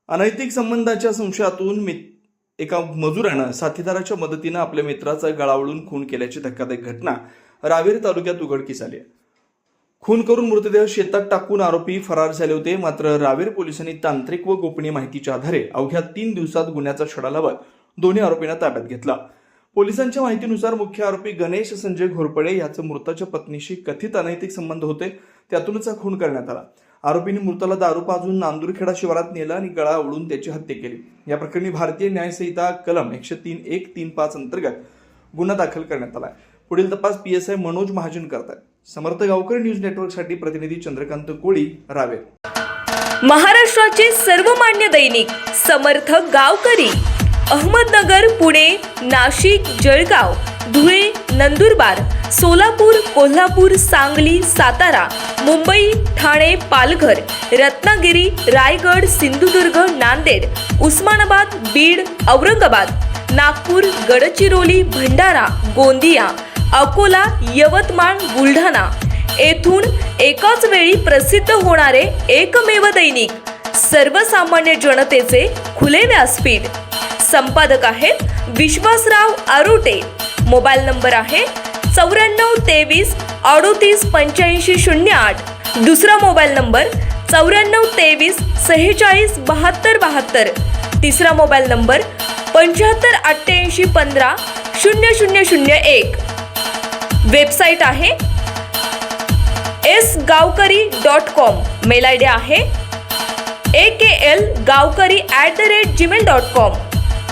अनैतिक संबंधाच्या संशयातून एका मजुरानं साथीदाराच्या मदतीनं आपल्या मित्राचा गळावळून खून केल्याची धक्कादायक घटना रावेर तालुक्यात उघडकीस आली आहे. खून करून मृतदेह शेतात टाकून आरोपी फरार झाले होते. मात्र रावेर पोलिसांनी तांत्रिक व गोपनीय माहितीच्या आधारे अवघ्या 3 दिवसात गुन्ह्याचा छडा लावत दोन्ही आरोपींना ताब्यात घेतला. पोलिसांच्या माहितीनुसार मुख्य आरोपी गणेश संजय घोरपडे याचं मृताच्या पत्नीशी कथित अनैतिक संबंध होते. त्यातूनच हा खून करण्यात आला. आरोपींनी मृताला दारू पाजून नांदूरखेडा शिवारात नेलं आणि गळा आवळून त्याची हत्या केली. या प्रकरणी भारतीय न्याय संहिता कलम 103(1)(3)(5) अंतर्गत गुन्हा दाखल करण्यात आला. पुढील तपास PSI मनोज महाजन करतात. समर्थ गावकरी न्यूज नेटवर्कसाठी प्रतिनिधी चंद्रकांत कोळी, रावेर. महाराष्ट्राचे सर्वमान्य दैनिक समर्थ गावकरी अहमदनगर, पुणे, नाशिक, जळगाव, धुळे, नंदुरबार, सोलापूर, कोल्हापूर, सांगली, सातारा, मुंबई, ठाणे, पालघर, रत्नागिरी, रायगड, सिंधुदुर्ग, नांदेड, उस्मानाबाद, बीड, औरंगाबाद, नागपूर, गडचिरोली, भंडारा, गोंदिया, अकोला, यवतमाळ, बुलढाणा येथून एकाच वेळी प्रसिद्ध होणारे एकमेव दैनिक, सर्वसामान्य जनतेचे खुले व्यासपीठ. संपादक आहेत विश्वासराव आरोटे. मोबाईल नंबर आहे 9423 38 85 08. दुसरा मोबाईल नंबर 9423 46 72 72. तिसरा मोबाईल नंबर 75 88 15 0001. वेबसाईट आहे sgavkari.com. मेल ID आहे akl gavkari@gmail.com.